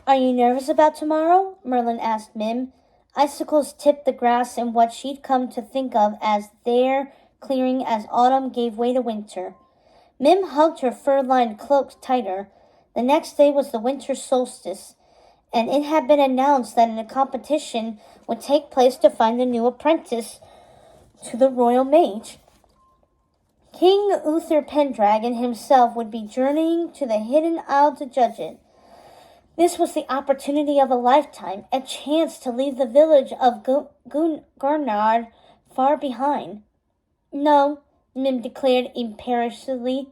Are you nervous about tomorrow? Merlin asked Mim. Icicles tipped the grass in what she'd come to think of as their clearing as autumn gave way to winter. Mim hugged her fur-lined cloak tighter. The next day was the winter solstice, and it had been announced that a competition would take place to find a new apprentice to the royal mage. King Uther Pendragon himself would be journeying to the Hidden Isle to judge it. This was the opportunity of a lifetime, a chance to leave the village of Garnard far behind. No, Mim declared imperiously.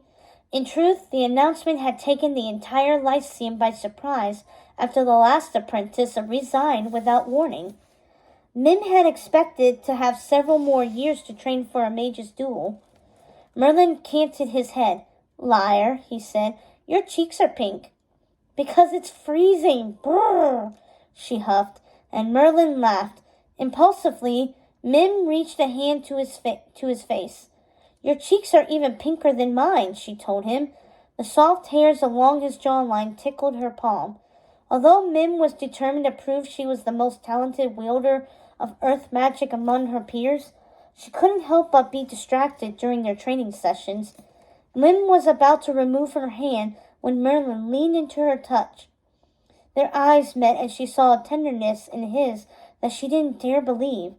In truth, the announcement had taken the entire Lyceum by surprise after the last apprentice resigned without warning. Mim had expected to have several more years to train for a mage's duel. Merlin canted his head. Liar, he said, your cheeks are pink. Because it's freezing. Brrr, she huffed, and Merlin laughed. Impulsively, Mim reached a hand to his face. Your cheeks are even pinker than mine, she told him. The soft hairs along his jawline tickled her palm. Although Mim was determined to prove she was the most talented wielder of earth magic among her peers, she couldn't help but be distracted during their training sessions. Mim was about to remove her hand when Merlin leaned into her touch. Their eyes met and she saw a tenderness in his that she didn't dare believe.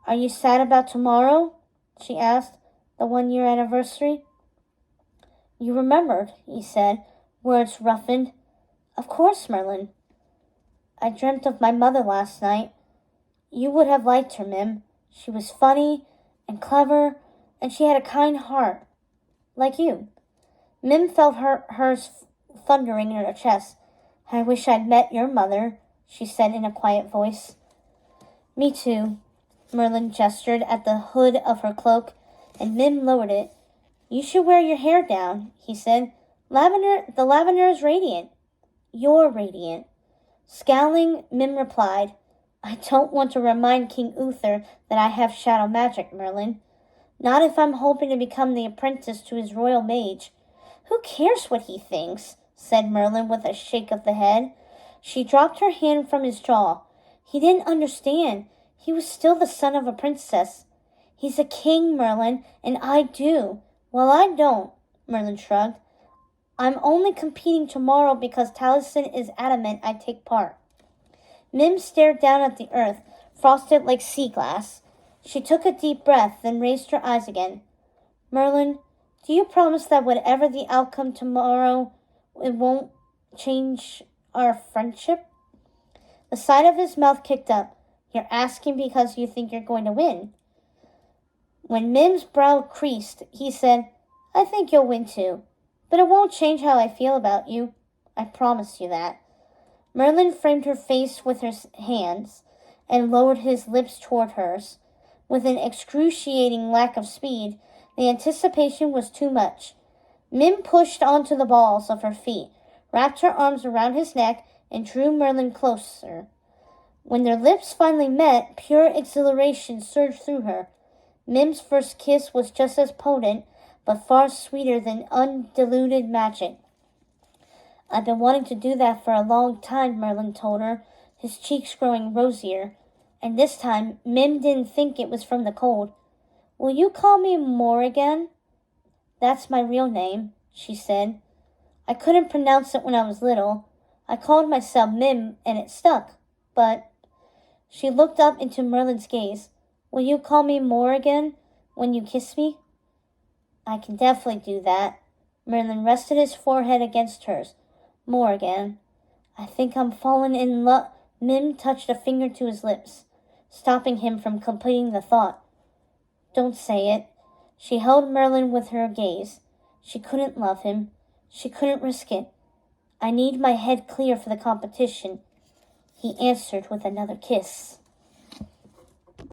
Are you sad about tomorrow? She asked. The 1-year anniversary? You remembered, he said, words roughened. Of course, Merlin. I dreamt of my mother last night. You would have liked her, Mim. She was funny and clever, and she had a kind heart, like you. Mim felt hers thundering in her chest. I wish I'd met your mother, she said in a quiet voice. Me too. Merlin gestured at the hood of her cloak, and Mim lowered it. You should wear your hair down, he said. The lavender is radiant. You're radiant. Scowling, Mim replied, I don't want to remind King Uther that I have shadow magic, Merlin. Not if I'm hoping to become the apprentice to his royal mage. Who cares what he thinks? Said Merlin with a shake of the head. She dropped her hand from his jaw. He didn't understand. He was still the son of a princess. He's a king, Merlin, and I do. Well, I don't, Merlin shrugged. I'm only competing tomorrow because Taliesin is adamant I take part. Mim stared down at the earth, frosted like sea glass. She took a deep breath, then raised her eyes again. Merlin, do you promise that whatever the outcome tomorrow, it won't change our friendship? The side of his mouth kicked up. You're asking because you think you're going to win. When Mim's brow creased, he said, I think you'll win too, but it won't change how I feel about you. I promise you that. Merlin framed her face with his hands and lowered his lips toward hers. With an excruciating lack of speed, the anticipation was too much. Mim pushed onto the balls of her feet, wrapped her arms around his neck, and drew Merlin closer. When their lips finally met, pure exhilaration surged through her. Mim's first kiss was just as potent, but far sweeter than undiluted magic. I've been wanting to do that for a long time, Merlin told her, his cheeks growing rosier. And this time, Mim didn't think it was from the cold. Will you call me Morrigan? That's my real name, she said. I couldn't pronounce it when I was little. I called myself Mim, and it stuck. But... She looked up into Merlin's gaze. Will you call me Morrigan when you kiss me? I can definitely do that. Merlin rested his forehead against hers. Morrigan. I think I'm falling in love. Mim touched a finger to his lips, stopping him from completing the thought. Don't say it. She held Merlin with her gaze. She couldn't love him. She couldn't risk it. I need my head clear for the competition, he answered with another kiss.